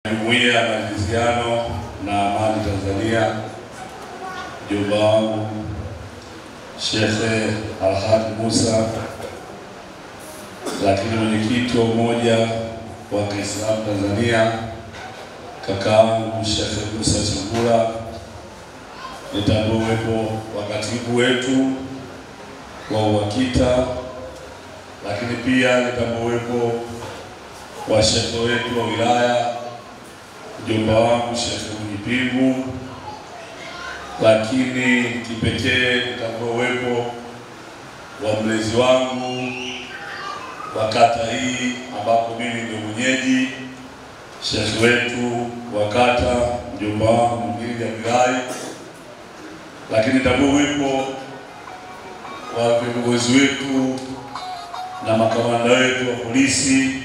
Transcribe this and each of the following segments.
Jumuiya ya Maridhiano na Amani Tanzania, mjomba wangu Sheikh Alhad Musa, lakini mwenyekiti wa Umoja wa Kiislamu Tanzania kakaangu Sheikh Musa Sungura, nitambue uwepo wa katibu wetu wa UWAKITA, lakini pia nitambue uwepo wa shekhe wetu wa wilaya mjomba wangu Sheikh Mjipingu, lakini kipekee nitambue uwepo wa mlezi wangu wa kata hii ambapo mimi ndio mwenyeji, shekhe wetu wa kata mjomba wangu Mgili ya wilaya, lakini nitambue uwepo wa viongozi wetu na makamanda wetu wa polisi.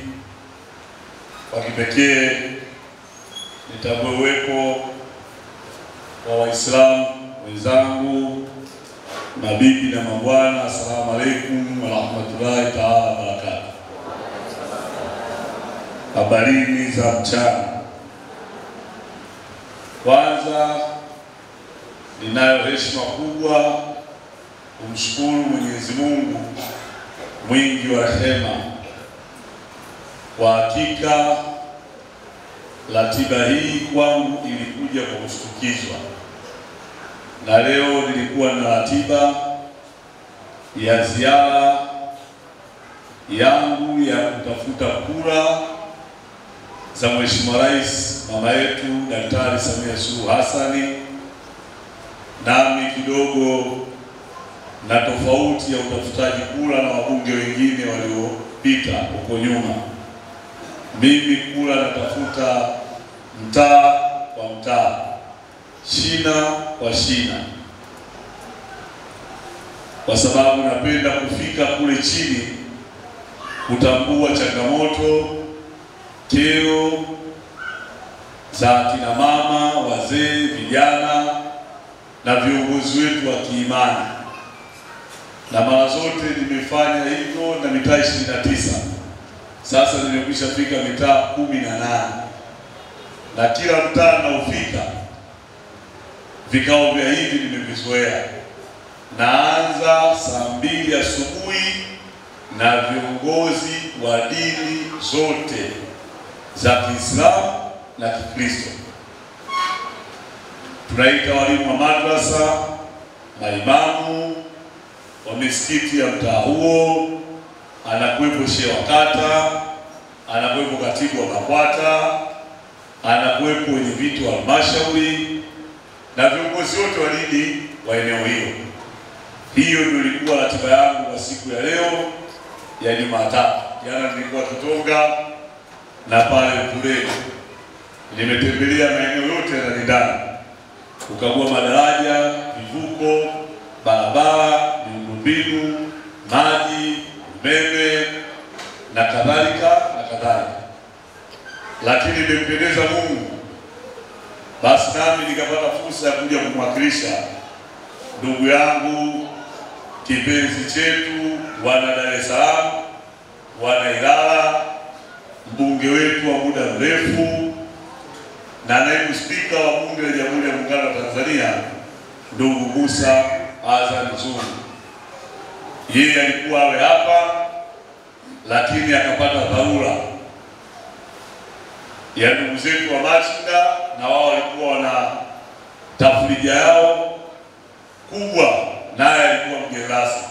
Kwa kipekee nitambue uwepo wa Waislamu wenzangu, mabibi na mabwana, asalamu alaykum wa rahmatullahi ta'ala wa barakatuh. Habarini za mchana. Kwanza ninayo heshima kubwa kumshukuru Mwenyezi Mungu mwingi wa rehema. Kwa hakika ratiba hii kwangu ilikuja kwa kushtukizwa, na leo nilikuwa na ratiba ya ziara yangu ya kutafuta kura za Mheshimiwa Rais mama yetu Daktari Samia Suluhu Hassan, nami kidogo na tofauti ya utafutaji kura na wabunge wengine waliopita huko nyuma. Mimi kura natafuta mtaa kwa mtaa, shina kwa shina, kwa sababu napenda kufika kule chini kutambua changamoto, kero za kina mama, wazee, vijana na viongozi wetu wa kiimani. Na mara zote nimefanya hivyo na mitaa 29. Sasa nimekwisha fika mitaa 18. Na kila mtaa naofika vikao vya hivi nimevizoea. Naanza saa 2 asubuhi na viongozi wa dini zote za Kiislamu na Kikristo. Tunaita walimu wa madrasa, maimamu wa misikiti ya mtaa huo, anakuwepo shehe wa kata, anakuwepo katibu wa BAKWATA, anakuwepo wenye viti wa halmashauri na viongozi wote wa dini wa eneo hilo. Hiyo ndio ilikuwa ratiba yangu kwa siku ya leo ya Jumatatu. Jana nilikuwa Kitonga na pale Mkureli. Nimetembelea maeneo yote ya ndani, kukagua madaraja, vivuko, barabara, miundombinu, maji, umeme na kadhalika na kadhalika. Lakini nimempendeza Mungu, basi nami nikapata fursa ya kuja kumwakilisha ndugu yangu kipenzi chetu wana Dar es Salaam, wana Ilala, mbunge wetu wa muda mrefu na naibu spika wa bunge la Jamhuri ya Muungano wa Tanzania, ndugu Musa Azan Zungu. Yeye alikuwa awe hapa, lakini akapata dharura ya ndugu zetu wa machinga, na wao walikuwa wana tafrija yao kubwa, naye alikuwa mgeni rasmi.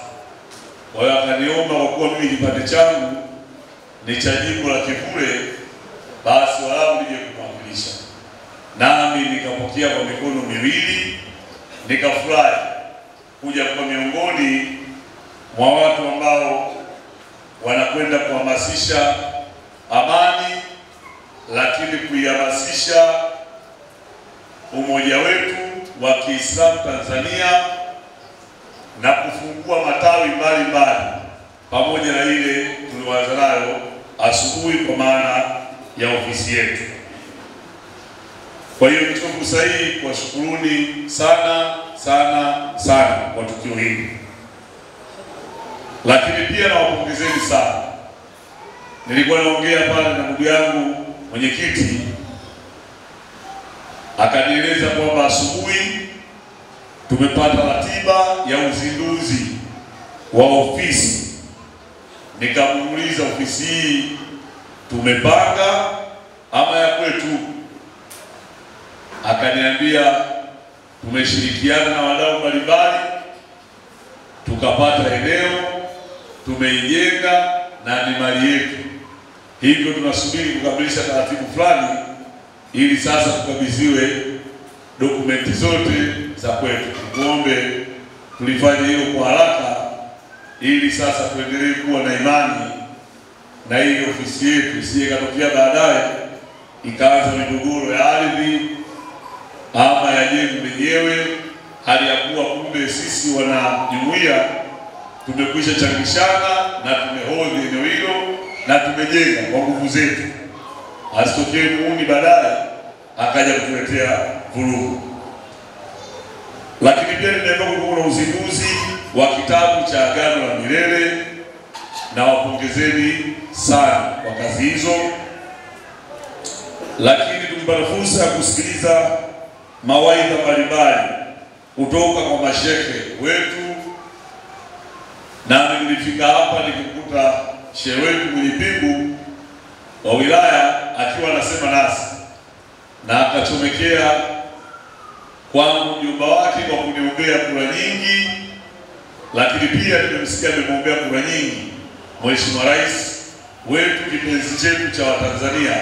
Kwa hiyo akaniomba kwa kuwa mimi kipande changu ni cha jimbo la Kivule, basi walau nije kumwakilisha. Nami nikapokea kwa mikono miwili, nikafurahi kuja kwa miongoni mwa watu ambao wanakwenda kuhamasisha amani, lakini kuihamasisha umoja wetu wa Kiislamu Tanzania na kufungua matawi mbalimbali pamoja na ile tulianza nayo asubuhi kwa maana ya ofisi yetu. Kwa hiyo nichukue sahihi kwa shukuruni sana sana sana kwa tukio hili, lakini pia nawapongezeni sana. Nilikuwa naongea pale na ndugu yangu mwenyekiti akanieleza kwamba asubuhi tumepata ratiba ya uzinduzi wa ofisi. Nikamuuliza, ofisi hii tumepanga ama ya kwetu? Akaniambia tumeshirikiana na wadau mbalimbali tukapata eneo, tumeijenga na ni mali yetu, hivyo tunasubiri kukamilisha taratibu fulani ili sasa tukabidhiwe dokumenti zote za kwetu. Tuombe tulifanye hilo kwa haraka ili sasa tuendelee kuwa na imani na hii ofisi yetu, isije katokea baadaye ikaanza migogoro ya ardhi ama ya jengo lenyewe, hali ya kuwa kumbe sisi wana jumuiya tumekwisha changishana na tumehodhi eneo hilo na tumejenga kwa nguvu zetu. Asitokee muuni baadaye akaja kutuletea vurugu. Lakini pia nimeenda kuona uzinduzi wa kitabu cha Agano la Milele, na wapongezeni sana kwa kazi hizo. Lakini tumepata fursa ya kusikiliza mawaidha mbalimbali kutoka kwa mashehe wetu, na nilifika hapa nikikuta shehe wetu Mwenyepingu wa wilaya akiwa anasema nasi na akachomekea kwangu mjomba wake kwa kuniombea kura nyingi, lakini pia nimemsikia amemwombea kura nyingi Mheshimiwa Rais wetu kipenzi chetu cha Watanzania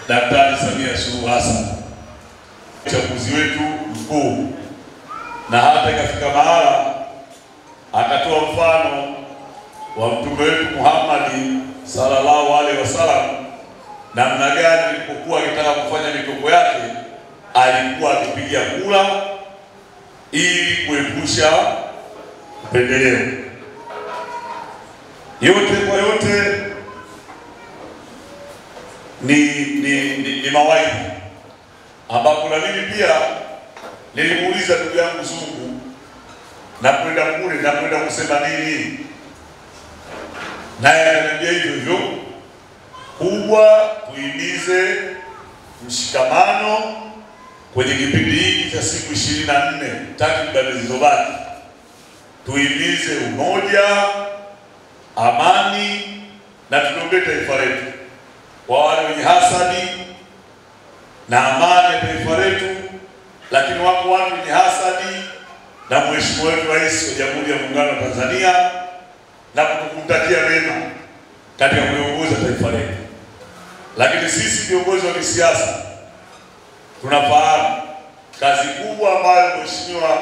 Daktari Samia Suluhu Hassan, uchaguzi wetu mkuu, na hata ikafika mahala akatoa mfano wa mtume wetu Muhammad sallallahu alaihi wasallam, namna gani alipokuwa akitaka kufanya mikopo yake alikuwa akipiga kura ili kuepusha upendeleo. Yote kwa yote ni mawaidha ambapo na mimi pia nilimuuliza ndugu yangu Zungu na kwenda kule na kwenda kusema nini, naye ananiambia hivyo kubwa, tuimize mshikamano kwenye kipindi hiki cha siku 24 takriban zilizobaki. Tuimize umoja, amani, na tuombee taifa letu kwa wale wenye hasadi na amani ya taifa letu. Lakini wako watu wenye hasadi na mheshimiwa wetu Rais wa Jamhuri ya Muungano wa Tanzania na kutukumtakia mema katika kuongoza taifa letu. Lakini sisi viongozi wa kisiasa tunafahamu kazi kubwa ambayo Mheshimiwa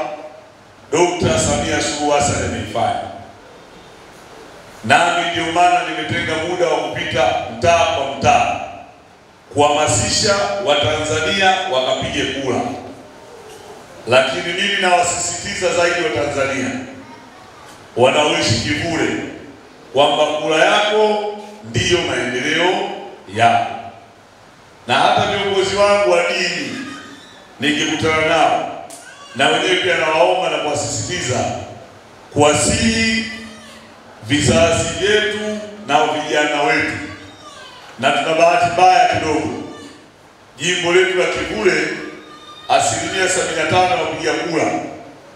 Dr. Samia Suluhu Hassan ameifanya, nami ndio maana nimetenga muda wa kupita mtaa kwa mtaa kuhamasisha Watanzania wakapige kura. Lakini mimi nawasisitiza zaidi Watanzania wanaoishi Kivule kwamba kura yako ndiyo maendeleo yako. Na hata viongozi wangu wa dini nikikutana nao, na wenyewe pia nawaomba na kuwasisitiza kuwasihi vizazi vyetu na vijana wetu. Na tuna bahati mbaya kidogo, jimbo letu la Kivule 75% wapiga kura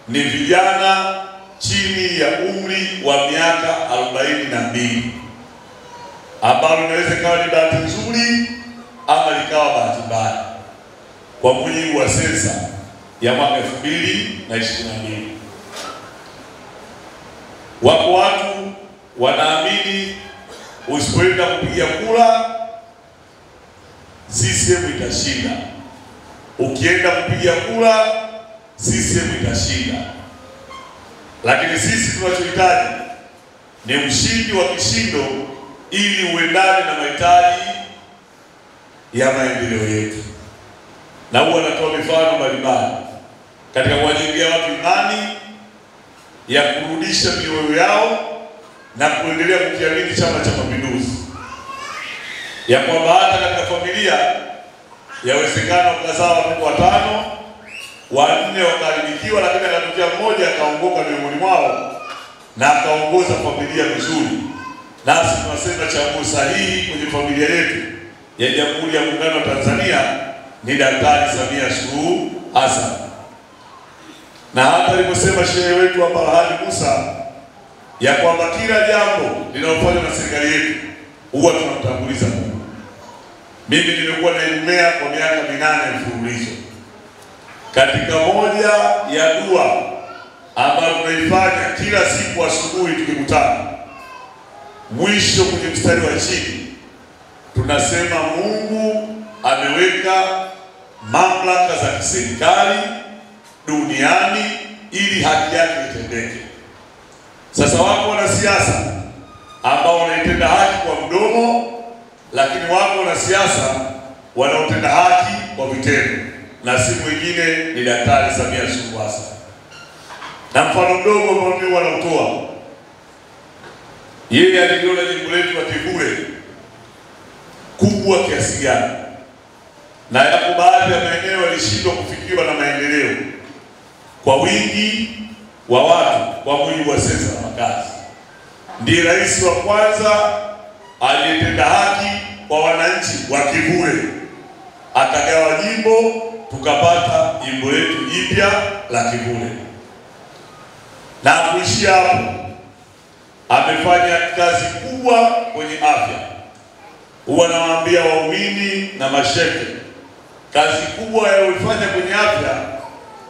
ni vijana chini ya umri wa miaka 42, ambalo inaweza kawa ni bahati nzuri ama likawa bahati mbaya kwa mujibu wa sensa ya mwaka 2022. Wako watu wanaamini usipoenda kupiga kura CCM itashinda, ukienda kupiga kura CCM itashinda. Lakini sisi tunachohitaji ni mshindi wa kishindo ili uendane na mahitaji ya maendeleo yetu. Na huwa natoa mifano mbalimbali katika kuwajengea watu imani ya kurudisha mioyo yao na kuendelea kukiamini Chama cha Mapinduzi, ya kwamba hata katika familia yawezekana ukazaa watoto 5, 4 wakaharibikiwa, lakini akatokea mmoja akaongoka miongoni mwao na akaongoza familia vizuri. Nasi tunasema chaguo sahihi kwenye familia yetu ya Jamhuri ya Muungano wa Tanzania ni Daktari Samia Suluhu Hassan. Na hata aliposema shehe wetu hapa Alhaji Musa ya kwamba kila jambo linalofanywa na serikali yetu huwa tunamtanguliza Mungu. Mimi nimekuwa naibu meya kwa miaka 8 mfululizo. Katika moja ya dua ambayo tunaifanya kila siku asubuhi tukikutana, mwisho kwenye mstari wa chini tunasema Mungu ameweka mamlaka za kiserikali duniani ili haki yake itendeke. Sasa wako wanasiasa ambao wanaitenda haki kwa mdomo, lakini wako wanasiasa wanaotenda haki kwa vitendo, na si mwingine ni Daktari Samia Suluhu Hassan. Na mfano mdogo ambao mimi wanautoa, yeye aliona jimbo letu la Kivule kubwa kiasi gani, na yapo baadhi ya maeneo yalishindwa kufikiwa na maendeleo kwa wingi wa watu kwa mujibu wa sensa ya makazi. Ndiye rais wa kwanza aliyetenda haki kwa wananchi wa Kivule, akagawa jimbo, tukapata jimbo letu jipya la Kivule. Na kuishia hapo, amefanya kazi kubwa kwenye afya. Huwa nawaambia waumini na mashehe, kazi kubwa aliyofanya kwenye afya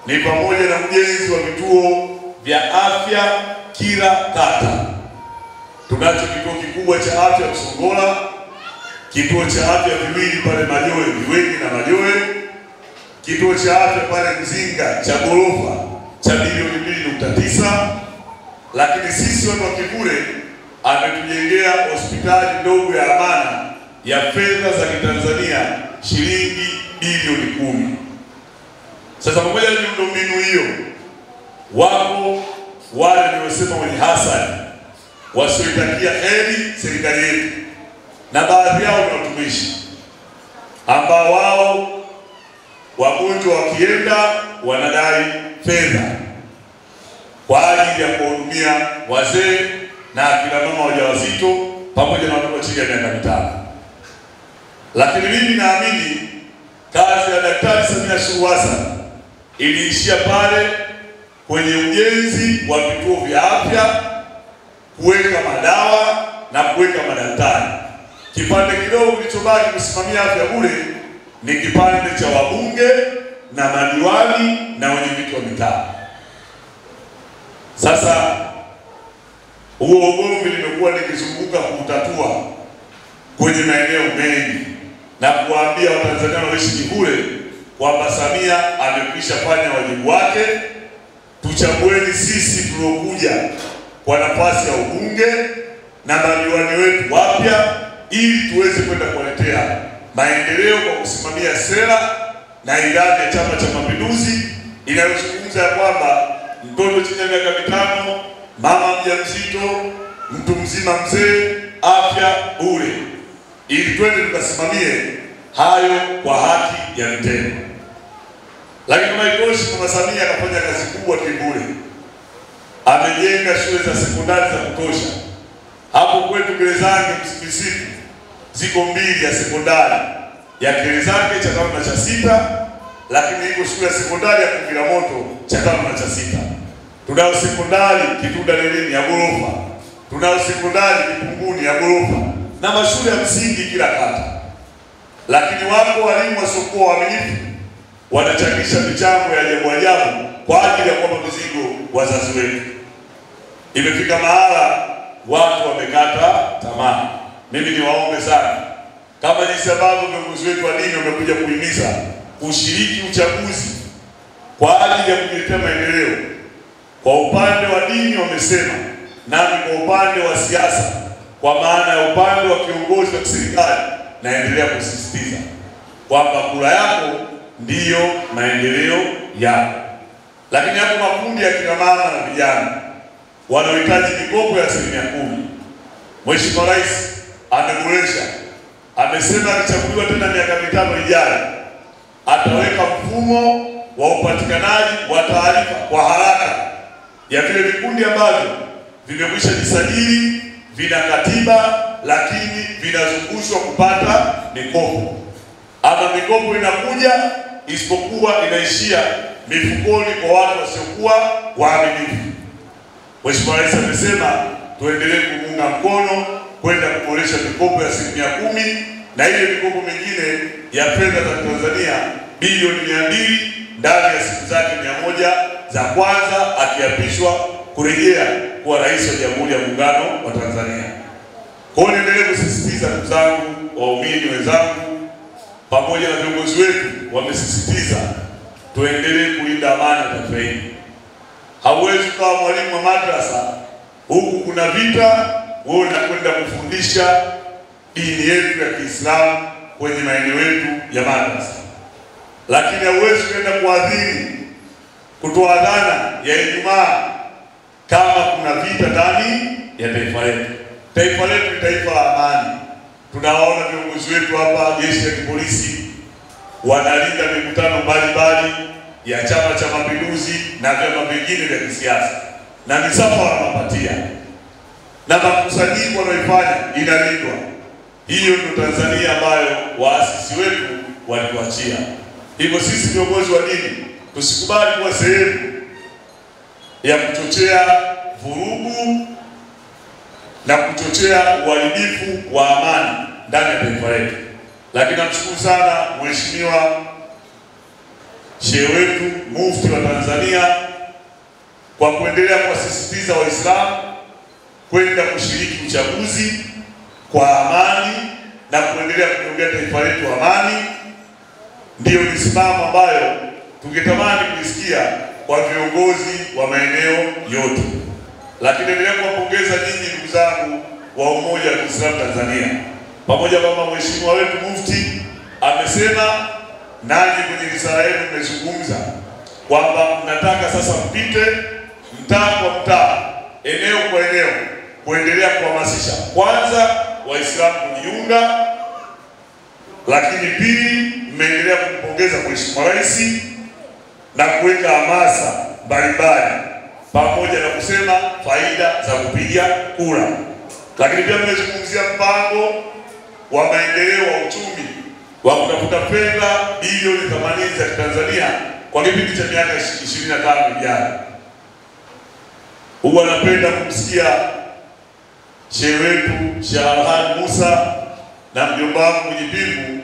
ni pamoja na ujenzi wa vituo vya afya kila kata. Tunacho kituo kikubwa cha afya Msongola, kituo cha afya viwili pale Majoe, Viwengi na Majoe, kituo cha afya pale Mzinga cha ghorofa cha bilioni 2.9, lakini sisi watu wa Kivule ametujengea hospitali ndogo ya Amana ya fedha za Kitanzania shilingi bilioni 10. Sasa pamoja na miundombinu hiyo, wako wale niliosema wenye hasadi wasioitakia heri serikali yetu, na baadhi yao ni watumishi ambao wao wagonjwa wakienda wanadai fedha kwa ajili ya kuhudumia wazee na akina mama wajawazito pamoja na watoto chini ya miaka 5. Lakini mimi naamini kazi ya Daktari Samia Suluhu Hassan iliishia pale kwenye ujenzi wa vituo vya afya, kuweka madawa na kuweka madaktari. Kipande kidogo kilichobaki kusimamia afya bure ni kipande cha wabunge na madiwani na wenyeviti wa mitaa. Sasa huo ugomvi nimekuwa nikizunguka kutatua kwenye maeneo mengi na kuwaambia Watanzania wanaoishi Kivule kwamba Samia amekwisha fanya wajibu wake. Tuchagueni sisi tuliokuja kwa nafasi ya ubunge na madiwani wetu wapya ili tuweze kwenda kuwaletea maendeleo kwa kusimamia sera na ilani ya Chama cha Mapinduzi inayozungumza ya kwamba mtoto chini ya miaka 5, mama mjamzito, mtu mzima mzee, afya bure, ili twende tukasimamie hayo kwa haki ya vitendo. Lakini kama itoshi, Mama Samia akafanya kazi kubwa Kivule. Amejenga shule za sekondari za kutosha. Hapo kwetu Gerezange Msitu ziko 2 ya sekondari, ya Gerezange cha 5 na cha 6, lakini iko shule ya sekondari ya Kiviramoto cha 5 na cha 6. Tunao sekondari Kitunda Leleni ya ghorofa, tunao sekondari Kipunguni ya ghorofa na mashule ya msingi kila kata. Lakini wako walimu wasiokuwa waaminifu wanachangisha michango ya ajabu kwa ajili ya kuwapa mizigo wazazi wetu. Imefika mahala watu wamekata tamaa. Mimi niwaombe sana, kama jinsi ambavyo viongozi wetu wa dini wamekuja kuhimiza kushiriki uchaguzi kwa ajili ya kujiletea maendeleo, kwa upande wa dini wamesema, nami kwa upande wa siasa, kwa maana ya upande wa kiongozi wa serikali, naendelea kusisitiza kwamba kura yako ndiyo maendeleo yako. Lakini hapo makundi ya kina mama na vijana wanaohitaji mikopo ya 10%. Mheshimiwa Rais ameboresha, amesema akichaguliwa tena miaka 5 ijayo ataweka mfumo wa upatikanaji wa taarifa kwa haraka ya vile vikundi ambavyo vimekwisha jisajili, vina katiba, lakini vinazungushwa kupata mikopo. ama mikopo inakuja isipokuwa inaishia mifukoni kwa watu wasiokuwa waaminifu. Mheshimiwa Rais amesema tuendelee kumunga mkono kwenda kuboresha mikopo ya 10% na ile mikopo mingine ya fedha za Tanzania bilioni 200 ndani ya siku zake 100 za kwanza akiapishwa kurejea kuwa rais wa Jamhuri ya Muungano wa Tanzania. Kwa hiyo niendelee kusisitiza, ndugu zangu, waumini wenzangu, pamoja na viongozi wetu wamesisitiza tuendelee kulinda amani ya taifa hili. Hauwezi kuwa mwalimu wa madrasa huku kuna vita, wewe unakwenda kufundisha dini yetu ya Kiislamu kwenye maeneo yetu ya madrasa. Lakini hauwezi kwenda kuadhini, kutoa adhana ya Ijumaa kama kuna vita ndani ya taifa letu. Taifa letu ni taifa la amani. Tunawaona viongozi wetu hapa, jeshi la polisi wanalinda mikutano mbalimbali ya Chama cha Mapinduzi na vyama vingine vya kisiasa, na misafara wanapatia na makusanyiko wanaifanya inalindwa. Hiyo ndio Tanzania ambayo waasisi wetu walituachia. Hivyo sisi viongozi wa dini tusikubali kuwa sehemu ya kuchochea vurugu na kuchochea uharibifu wa amani ndani ya taifa letu. Lakini namshukuru sana Mheshimiwa Shehe wetu Mufti wa Tanzania kwa kuendelea kuwasisitiza Waislamu kwenda kushiriki uchaguzi kwa amani na kuendelea kuombea taifa letu amani. Ndiyo misimamo ambayo tungetamani kuisikia kwa viongozi wa maeneo yote. Lakini endelea kuwapongeza nyinyi ndugu zangu wa Umoja wa Kiislamu Tanzania, pamoja kwamba Mheshimiwa wetu Mufti amesema nanyi kwenye risala yenu mmezungumza kwamba mnataka sasa mpite mtaa kwa mtaa, eneo kwa eneo, kuendelea kuhamasisha kwanza Waislamu kujiunga, lakini pili mmeendelea kumpongeza Mheshimiwa Rais na kuweka hamasa mbalimbali pamoja na kusema faida za kupiga kura. Lakini pia mmezungumzia mpango wa maendeleo wa uchumi wa kutafuta fedha bilioni 80 za Tanzania kwa kipindi cha miaka 25 ijayo. Huwa napenda kumsikia shehe wetu Sheikh Alhaj Musa na mjomba wangu Mjipingu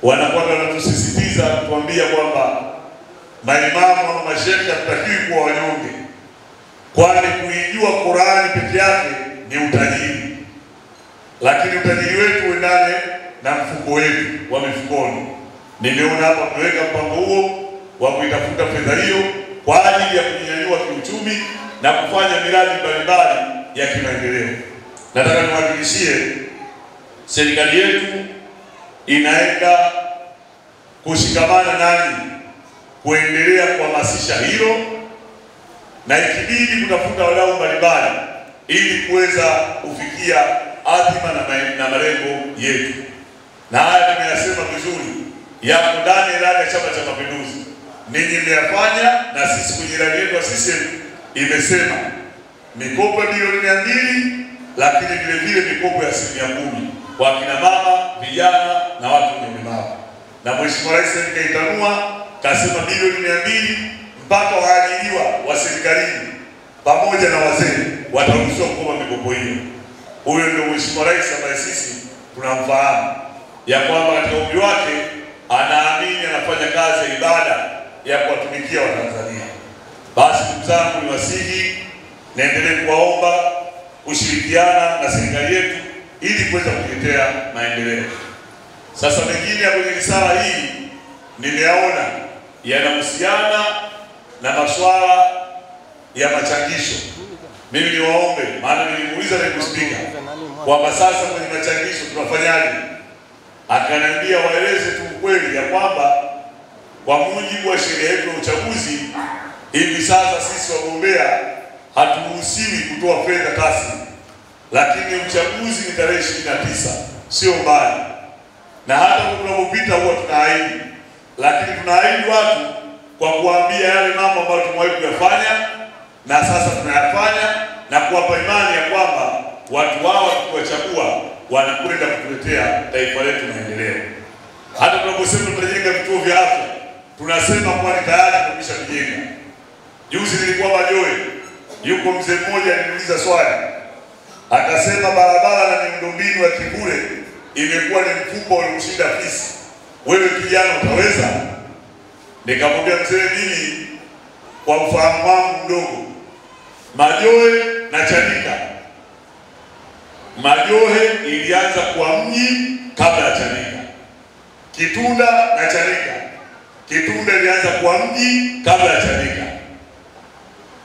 wanakuwa wanatusisitiza kuambia kwamba maimamu na mashehe hatakiwi kuwa wanyonge, kwani kuijua Qur'ani peke yake ni utajiri, lakini utajiri wetu uendane na mfuko wetu wa mifukoni. Nimeona hapa kuweka mpango huo wa kuitafuta fedha hiyo kwa ajili ya kujinyanyua kiuchumi na kufanya miradi mbalimbali ya kimaendeleo. Nataka niwahakikishie serikali yetu inaenda kushikamana nanyi kuendelea kuhamasisha hilo, na ikibidi kutafuta wadau mbalimbali ili kuweza kufikia adhima na malengo yetu. Na haya nimeyasema vizuri, yako ndani ya ilani ya Chama cha Mapinduzi. Ninyi mmeyafanya, na sisi kwenye ilani yetu ya CCM imesema mikopo bilioni 200, lakini vile vile mikopo ya 10% kwa kina mama, vijana na watu wenye ulemavu. Na Mheshimiwa Rais nikaitanua kasema bilioni 200 mpaka waajiriwa wa serikalini pamoja na wazee wataruhusiwa kukopa mikopo hiyo. Huyo ndio Mheshimiwa Rais ambaye sisi tunamfahamu ya kwamba katika umri wake anaamini anafanya kazi ya ibada ya kuwatumikia Watanzania. Basi ndugu zangu, niwasihi naendelee kuwaomba kushirikiana na serikali yetu ili kuweza kutetea maendeleo. Sasa mengine ya kwenye risala hii nimeyaona yanahusiana na masuala ya machangisho. Mimi niwaombe, maana nilimuuliza naibu spika kwamba sasa kwenye machangisho tunafanyaje? Akaniambia waeleze tu ukweli ya kwamba kwa mujibu wa sheria yetu ya uchaguzi hivi sasa sisi wagombea haturuhusiwi kutoa fedha taslimu, lakini uchaguzi ni tarehe 29, sio mbali. Na hata tunapopita huwa tunaahidi, lakini tunaahidi watu kwa kuambia yale mambo ambayo tumewahi kuyafanya na sasa tunayafanya, na kuwapa imani ya kwamba watu wao tukiwachagua wanakwenda kutuletea taifa letu maendeleo. Hata tunaposema tutajenga vituo vya afya, tunasema kwa tayari tumesha kujenga. Juzi nilikuwa Majoe, yuko mzee mmoja aliniuliza swali. Akasema barabara na miundombinu ya Kivule imekuwa ni mkubwa ulioshinda fisi. Wewe kijana utaweza? Nikamwambia mzee, mimi kwa ufahamu wangu mdogo, Majoe na Chanika, Majoe ilianza kwa mji kabla ya Chanika. Kitunda na Chanika, Kitunda ilianza kwa mji kabla ya Chanika.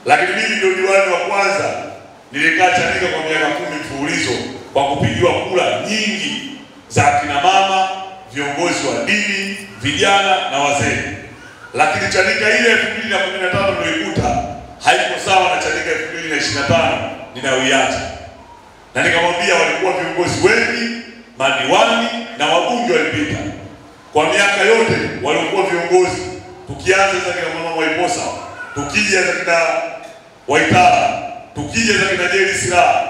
Lakini mimi ndio diwani wa kwanza, nilikaa Chanika kwa miaka 10 mfululizo kwa kupigiwa kura nyingi za kina mama, viongozi wa dini, vijana na wazee. Lakini Chanika ile 2015 nilikuta haiko sawa na Chanika 2025 ninayoiacha. Na nikamwambia walikuwa viongozi wengi, madiwani na wabunge walipita. Kwa miaka yote walikuwa viongozi, tukianza za kina mama Waiposa, tukija za kina Waitara, tukija za kina Jeri Sila,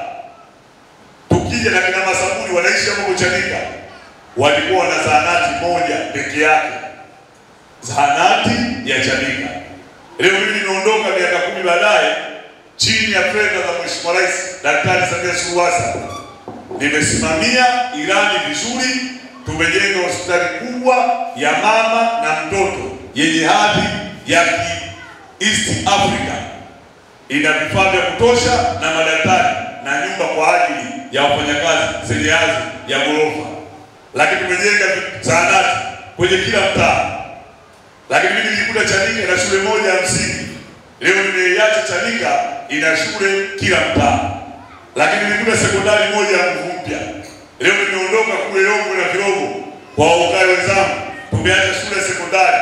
tukija na kina Masabuni wanaishi hapo Chanika, walikuwa na zahanati moja peke yake. Zahanati ya Chanika. Leo mimi nimeondoka miaka 10 baadaye chini ya fedha za Mheshimiwa Rais Daktari Samia Suluhu Hassan. Nimesimamia ilani vizuri, tumejenga hospitali kubwa ya mama na mtoto yenye hadhi ya East Africa. Ina vifaa vya kutosha na madaktari na nyumba kwa ajili ya wafanyakazi zenye hadhi ya ghorofa. Lakini tumejenga zahanati kwenye kila mtaa. Lakini mimi nilikuta Chanika na shule moja ya msingi. Leo nimeiacha Chanika ina shule kila mtaa. Lakini nilikuta sekondari moja ya Nguvu Mpya. Leo nimeondoka kule Yombo na Kirogo kwa wakala wenzangu, tumeacha shule sekondari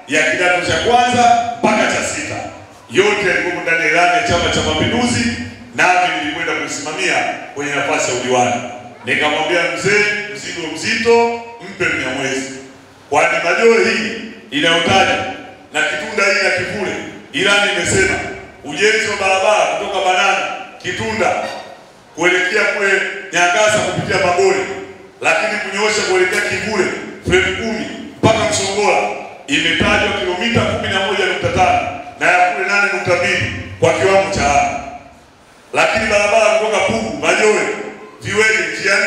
ya kidato cha kwanza mpaka cha 6. Yote yalikuwa ndani ya ilani ya Chama cha Mapinduzi, nami nilikwenda kusimamia kwenye nafasi ya udiwani. Nikamwambia mzee, mzigo mzito mpe Mnyamwezi. Kwani Majoe hii inayotaja na Kitunda hii na Kivule, ilani imesema ujenzi wa barabara kutoka Banana Kitunda kuelekea kule Nyangasa kupitia Magori, lakini kunyoosha kuelekea Kivule frame 10 mpaka Msongola imetajwa kilomita 11.5 na ya kule 8.2 kwa kiwango cha lami. Lakini barabara kutoka Pugu Majoe Viwele njia 4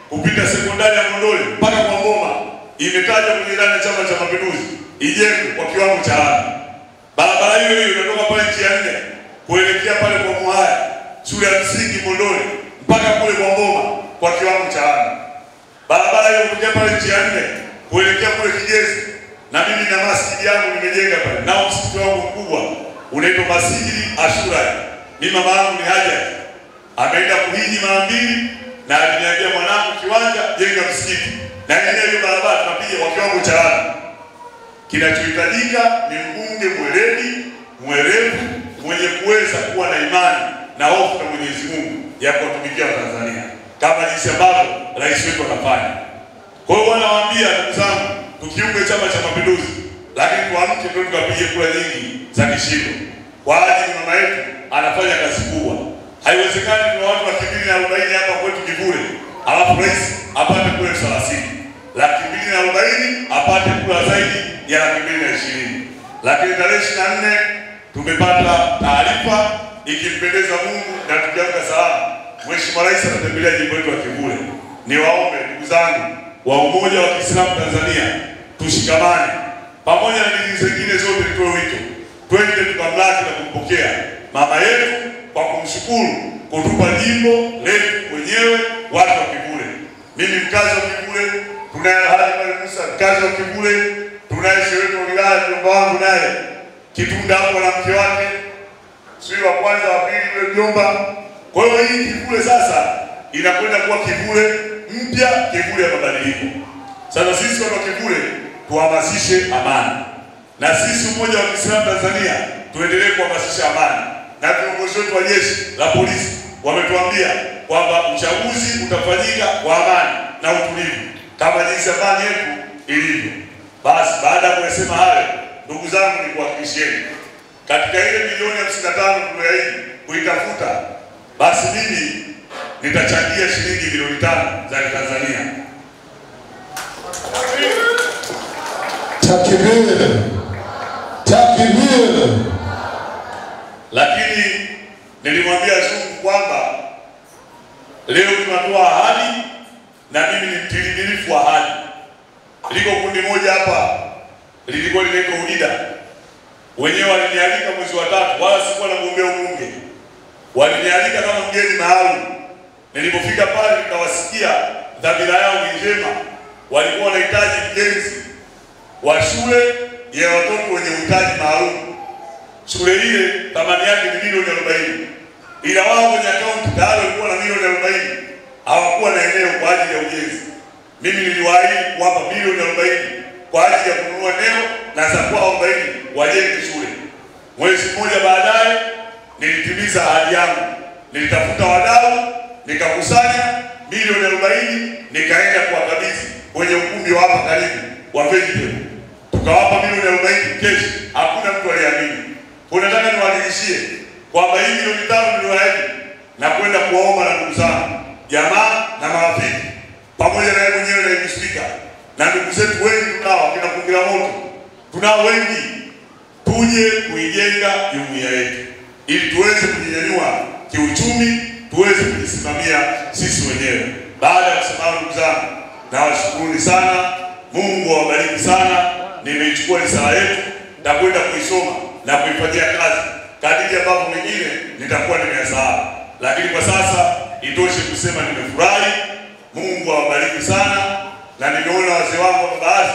kupita sekondari ya Mondole mpaka kwa Ngoma imetajwa kwenye ilani ya Chama cha Mapinduzi ijengwe kwa kiwango cha lami. Barabara hiyo inatoka pale njia 4 kuelekea pale kwa Muhaya shule ya msingi Mondole mpaka kule kwa Ngoma kwa kiwango cha lami. Barabara hiyo kuja pale njia 4 kuelekea kule Kigezi, na mimi na masjidi yangu nimejenga pale. Na msikiti wangu mkubwa unaitwa Masjidi Ashura. Mimi mama yangu ni Haja, ameenda kuhiji mara 2 na aliniambia mwanangu, kiwanja jenga msikiti. Na hiyo barabara tunapiga kwa kiwango cha lami. Kinachohitajika ni mbunge mweledi, mwerevu, mwenye kuweza kuwa na imani na hofu na Mwenyezi Mungu ya kuwatumikia Tanzania kama jinsi ambavyo rais wetu anafanya. Kwa hiyo wanawaambia ndugu zangu, tukiunge Chama cha Mapinduzi, lakini tuamke ndio tukapige kura nyingi za kishindo. Kwa ajili mama yetu anafanya kazi kubwa. Haiwezekani tuna watu wa 240 hapa kwetu Kivule, alafu rais apate kura 30. 240 apate kura zaidi ya 220. Lakini tarehe 24 tumepata taarifa, ikimpendeza Mungu na tukiamka salama, Mheshimiwa Rais atatembelea jimbo letu la Kivule. Niwaombe ndugu zangu wa Umoja wa Kiislamu Tanzania, tushikamane pamoja na dini zingine zote. Nitoe wito, twende tukamlaki na kumpokea mama yetu kwa kumshukuru kutupa jimbo letu wenyewe watu wa Kivule. Mimi mkazi wa Kivule, tunaye Haji Musa mkazi wa Kivule, tunaye sherehe wa wilaya mjomba wangu naye Kitunda hapo na mke wake, sio wa kwanza wa pili yule mjomba. Kwa hiyo hii Kivule sasa inakwenda kuwa Kivule mpya, Kivule ya mabadiliko. Sasa sisi watu wa Kivule tuhamasishe amani, na sisi Umoja wa Kiislamu Tanzania tuendelee kuhamasisha amani, na viongozi wetu wa jeshi la polisi wametuambia kwamba uchaguzi utafanyika kwa amani na utulivu kama jinsi amani yetu ilivyo. Basi baada ya kusema hayo, ndugu zangu, ni kuhakikishieni katika ile milioni 55 tuliyoahidi kuitafuta, basi mimi nitachangia shilingi milioni 5 za Tanzania. Takbir. Takbir. Lakini nilimwambia Zungu kwamba leo tunatoa ahadi na mimi ni mtiriririfu wa ahadi. Liko kundi moja hapa lilikuwa linaitwa UDIDA. Wenyewe walinialika mwezi wa 3, wala sikuwa nagombea ubunge. Walinialika kama mgeni maalum. Nilipofika pale nikawasikia dhamira yao ni njema. Walikuwa wanahitaji ujenzi wa shule ya watoto wenye uhitaji maalum. Shule ile thamani yake ni milioni 40. Ila wao kwenye akaunti tayari walikuwa na milioni 40. Hawakuwa na eneo kwa ajili ya ujenzi. Mimi niliwaahidi kuwapa milioni 40 kwa ajili ya kununua eneo na za kwao 40 wajenge shule. Mwezi mmoja baadaye nilitimiza ahadi yangu. Nilitafuta wadau, nikakusanya milioni 40, nikaenda kuwakabidhi kwenye ukumbi wa hapa karibu wa Vegetable. Tukawapa milioni 40 kesho. Hakuna mtu aliamini. Nataka niwahakikishie kwamba hii milioni 5 niliyoahidi na kwenda kuwaomba na ndugu zangu, jamaa na marafiki, pamoja na yeye mwenyewe na Spika na ndugu zetu wengi tunao kina Fungira Moto, tunao wengi, tuje kuijenga jumuiya yetu ili tuweze kujinyanyua kiuchumi, tuweze kujisimamia sisi wenyewe. Baada ya kusema ndugu zangu, nawashukuruni sana. Mungu awabariki sana. Nimeichukua risala yetu na kwenda kuisoma na kuifanyia kazi kadiri ambavyo mengine nitakuwa nimeyasahau. Lakini kwa sasa itoshe kusema nimefurahi. Mungu awabariki sana. Na nimeona wazee wangu baadhi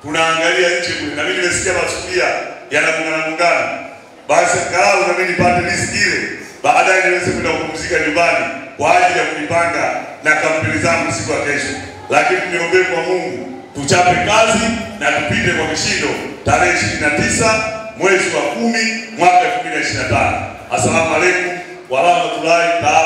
tunaangalia nje kule, na mimi nimesikia masufuria yanagongana. Basi angalau na mimi nipate riziki ile, baadaye niweze kwenda kupumzika nyumbani kwa ajili ya kunipanga na kampeni zangu siku ya kesho. Lakini niombe kwa Mungu tuchape kazi na tupite kwa kishindo tarehe 29 mwezi wa 10 mwaka 2025. Asalamu alaykum wa rahmatullahi ta'ala.